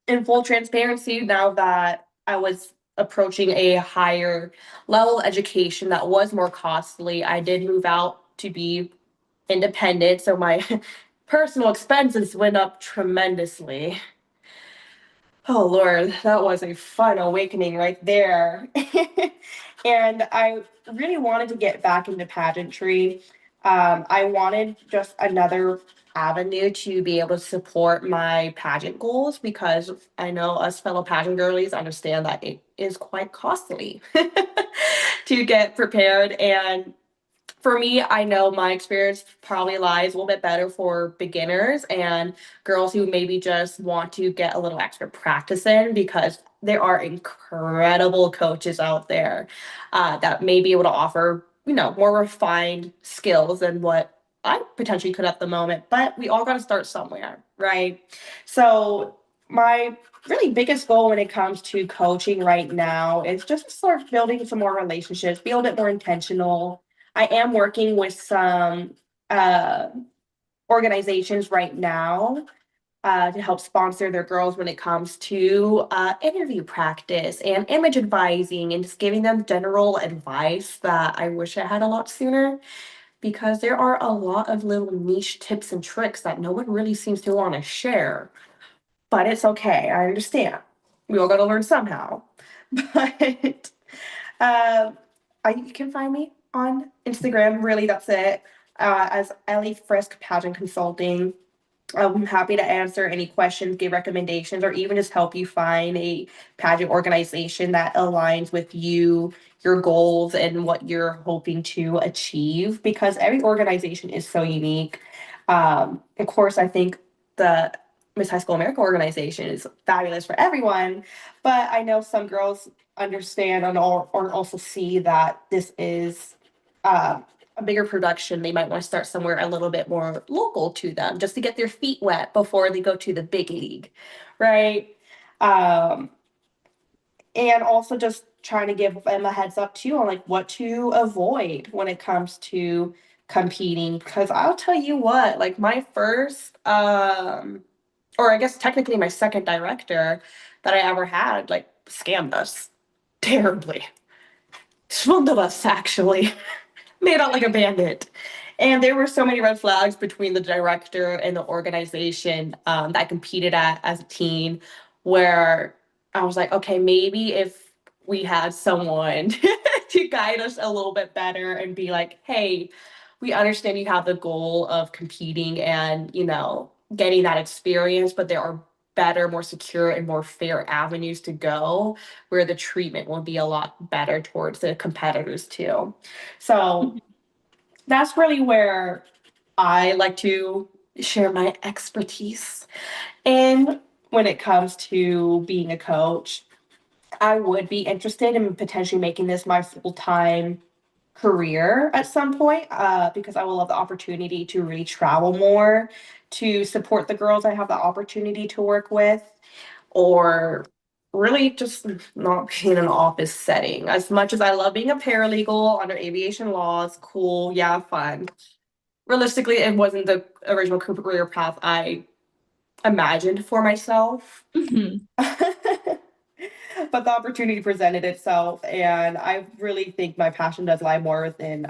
in full transparency, now that I was approaching a higher level education that was more costly, I did move out to be independent. So my personal expenses went up tremendously. Oh Lord, that was a fun awakening right there. And I really wanted to get back into pageantry. I wanted just another avenue to be able to support my pageant goals because I know us fellow pageant girlies understand that it is quite costly to get prepared. And for me, I know my experience probably lies a little bit better for beginners and girls who maybe just want to get a little extra practice in because there are incredible coaches out there that may be able to offer, more refined skills than what I potentially could at the moment. But we all got to start somewhere, right? So, my really biggest goal when it comes to coaching right now is just to start building some more relationships, be a little bit more intentional. I am working with some uh, organizations right now to help sponsor their girls when it comes to interview practice and image advising and just giving them general advice that I wish I had a lot sooner because there are a lot of little niche tips and tricks that no one really seems to want to share. But it's okay, I understand. We all got to learn somehow. But um, you can find me on Instagram. Really, that's it. As Ellie Frisk Pageant Consulting. I'm happy to answer any questions, give recommendations, or even just help you find a pageant organization that aligns with you, your goals, and what you're hoping to achieve. Because every organization is so unique. Of course, I think the Miss High School America organization is fabulous for everyone, but I know some girls understand or also see that this is uh, a bigger production. They might want to start somewhere a little bit more local to them just to get their feet wet before they go to the big league, right? Um, and also just trying to give them a heads up too on like what to avoid when it comes to competing. Because I'll tell you what, like my first or I guess technically my second director that I ever had like scammed us terribly. Swindled us actually. Made out like a bandit. And there were so many red flags between the director and the organization that I competed at as a teen, where I was like, okay, maybe if we had someone to guide us a little bit better and be like, hey, we understand you have the goal of competing and, getting that experience, but there are better, more secure, and more fair avenues to go where the treatment will be a lot better towards the competitors too. So that's really where I like to share my expertise. And when it comes to being a coach, I would be interested in potentially making this my full-time career at some point because I will love the opportunity to really travel more to support the girls I have the opportunity to work with, or really just not being in an office setting. As much as I love being a paralegal under aviation laws, cool, yeah, fun. Realistically, it wasn't the original career path I imagined for myself. Mhm. But the opportunity presented itself, and I really think my passion does lie more within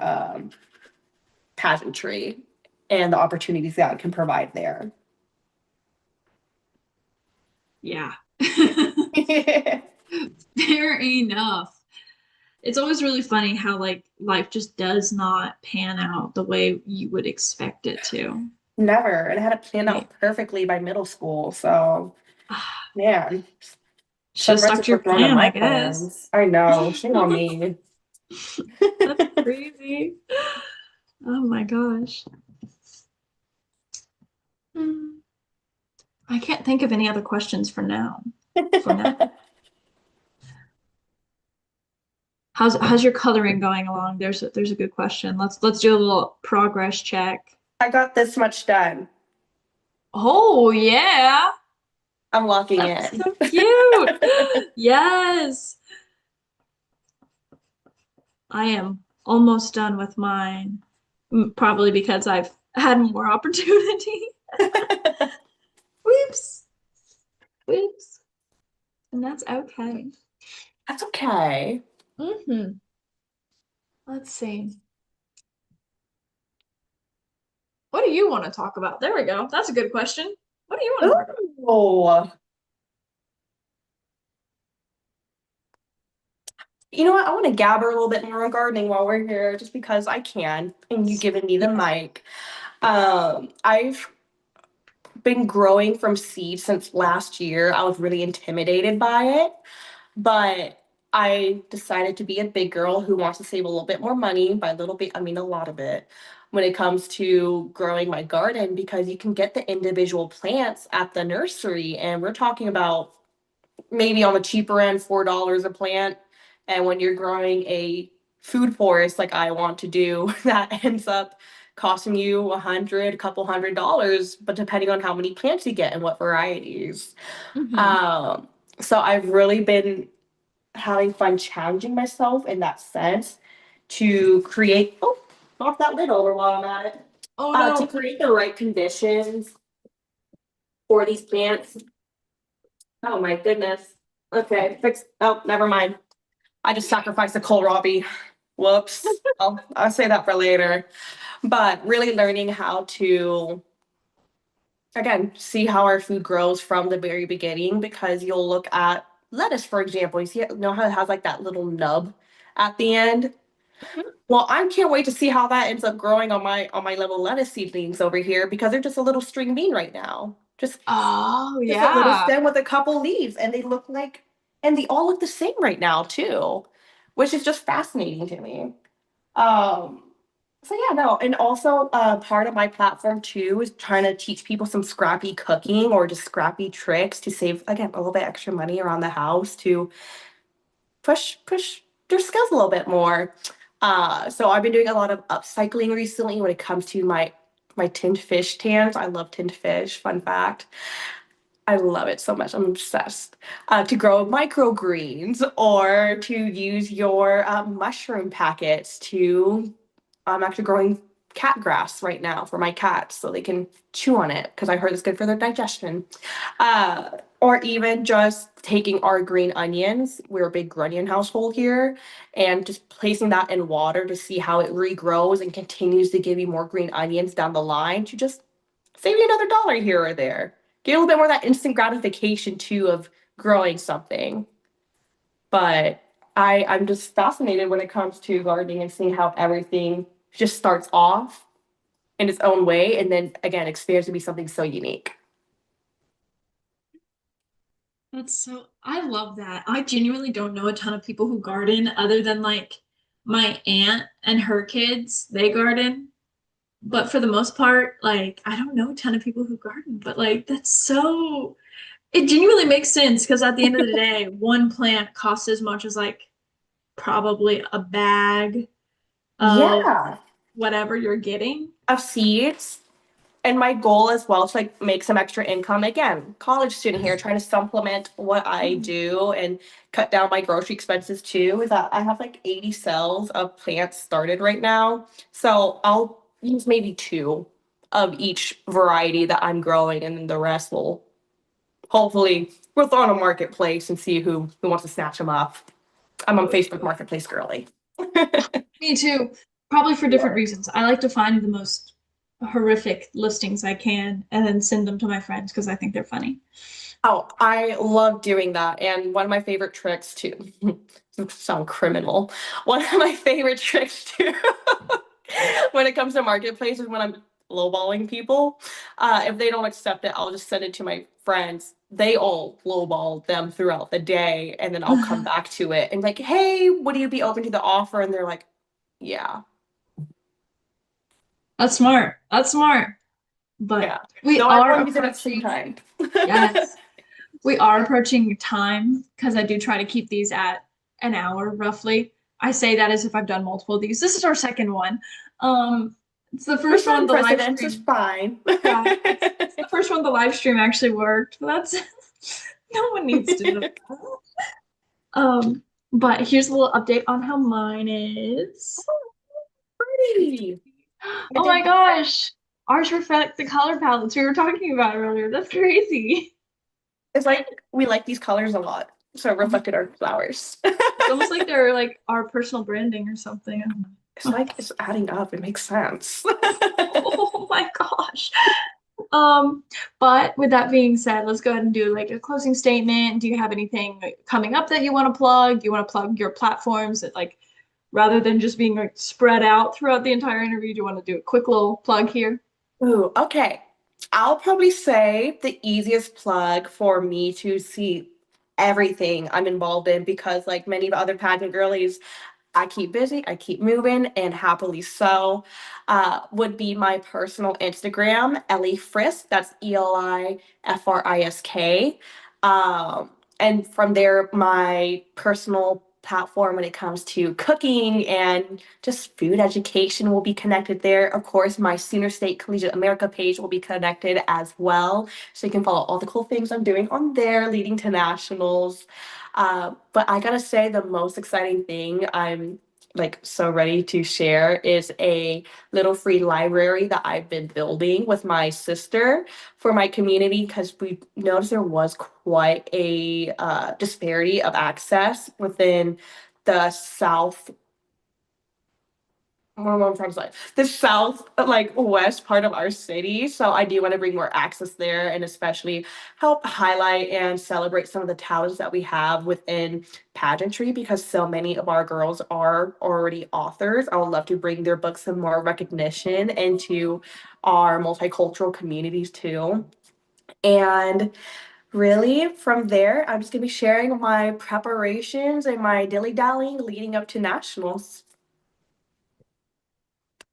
pageantry and the opportunities that it can provide there. Yeah. Fair enough. It's always really funny how like life just does not pan out the way you would expect it to. Never. And it had it planned Right. out perfectly by middle school. So, man, Should have some stuck wrenches to your were thrown in plan, I my guess. plans. I know. Shame on me. That's crazy. Oh my gosh. Hmm. I can't think of any other questions for now. For now. How's your coloring going along? There's a good question. Let's do a little progress check. I got this much done. Oh yeah. I'm locking That's in. so cute. Yes. I am almost done with mine. Probably because I've had more opportunity. Whoops. Whoops. And that's okay. That's okay. Let's see. What do you want to talk about? There we go. That's a good question. What do you want to talk about? Oh, you know what? I want to gabber a little bit more on gardening while we're here, just because I can, and you giving me the Yeah. mic. I've been growing from seed since last year. I was really intimidated by it, but I decided to be a big girl who wants to save a little bit more money. By a little bit, I mean a lot of it, when it comes to growing my garden, because you can get the individual plants at the nursery, and we're talking about maybe on the cheaper end, $4 a plant. And when you're growing a food forest like I want to do, that ends up costing you a couple $100, but depending on how many plants you get and what varieties. Hmm. Um, so I've really been having fun challenging myself in that sense to create, oh, knock that lid over while I'm at it, Oh to no. create the right conditions for these plants. Oh my goodness. Okay, fix. Oh, never mind. I just sacrificed a kohlrabi. Whoops. I'll say that for later. But really learning how to, again, see how our food grows from the very beginning, because you'll look at lettuce, for example. You know how it has like that little nub at the end? Mhm. Well, I can't wait to see how that ends up growing on my little lettuce seedlings over here, because they're just a little string bean right now. Oh Just a little yeah. stem with a couple leaves, and they all look the same right now too, which is just fascinating to me. Um, So yeah, no, and also part of my platform too is trying to teach people some scrappy cooking or just scrappy tricks to save again a little bit extra money around the house to push their skills a little bit more. So I've been doing a lot of upcycling recently when it comes to my tinned fish tans. I love tinned fish. Fun fact. I love it so much. I'm obsessed. To grow microgreens or to use your mushroom packets to, I'm actually growing cat grass right now for my cats so they can chew on it because I heard it's good for their digestion. Uh, or even just taking our green onions. We're a big grunion household here, and just placing that in water to see how it regrows and continues to give you more green onions down the line to just save you another dollar here or there. Get a little bit more of that instant gratification too of growing something. But I'm just fascinated when it comes to gardening and seeing how everything just starts off in its own way and then again expands to be something so unique. I love that. I genuinely don't know a ton of people who garden other than like my aunt and her kids, they garden. But for the most part, like I don't know a ton of people who garden, but like it genuinely makes sense because at the end of the day, one plant costs as much as like probably a bag of Yeah, whatever you're getting. of seeds. And my goal as well is to like make some extra income. Again, college student here, trying to supplement what I Mhm. do and cut down my grocery expenses too. Is that I have like 80 cells of plants started right now. So I'll use maybe two of each variety that I'm growing, and then the rest will hopefully we'll throw in a marketplace and see who wants to snatch them up. I'm on Facebook Marketplace girly. Me too. Probably for different reasons. I like to find the most horrific listings I can and then send them to my friends because I think they're funny. Oh, I love doing that. And one of my favorite tricks too, sound criminal. One of my favorite tricks too, when it comes to marketplaces, when I'm lowballing people, if they don't accept it, I'll just send it to my friends. They all lowball them throughout the day, and then I'll come back to it and like, hey, would you be open to the offer? And they're like, yeah, That's smart. That's smart. But yeah. we No, are everyone uses it at the same approaching, time. yes, we are approaching time because I do try to keep these at an hour roughly. I say that as if I've done multiple of these. This is our second one. It's the We're first one, setting the live precedents. It's stream. fine. Yeah, it's the first one, the live stream actually worked. But that's no one needs to know that. But here's a little update on how mine is. Pretty. I Oh did. my gosh. Ours reflect the color palettes we were talking about earlier. That's crazy. It's like we like these colors a lot, so it reflected our flowers. It's almost like they're like our personal branding or something. I don't It's know. like it's adding up. It makes sense. Oh my gosh. Um, but with that being said, let's go ahead and do like a closing statement. Do you have anything like, coming up that you want to plug? Do you want to plug your platforms that like rather than just being like spread out throughout the entire interview, do you want to do a quick little plug here? Ooh, okay. I'll probably say the easiest plug for me to see everything I'm involved in because, like many of the other pageant girlies, I keep busy, I keep moving, and happily so. Would be my personal Instagram, Ellie Frisk. That's ELIFRISK. Um, and from there, my personal platform when it comes to cooking and just food education will be connected there. Of course, my Sooner State Collegiate America page will be connected as well. So you can follow all the cool things I'm doing on there, leading to nationals. But I gotta say, the most exciting thing I'm like so ready to share is a little free library that I've been building with my sister for my community because we noticed there was quite a disparity of access within the South what am I trying to say? The south, like west part of our city. So I do want to bring more access there and especially help highlight and celebrate some of the talents that we have within pageantry because so many of our girls are already authors. I would love to bring their books some more recognition into our multicultural communities too. And really, from there, I'm just gonna be sharing my preparations and my dilly dallying leading up to nationals.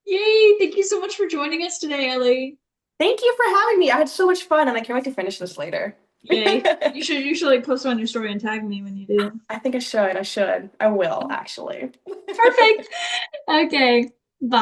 Yay! Thank you so much for joining us today, Ellie. Thank you for having me. I had so much fun and I can't wait to finish this later. Yay! You should like post it on your story and tag me when you do. I think I should. I will actually. Perfect. Okay. Bye.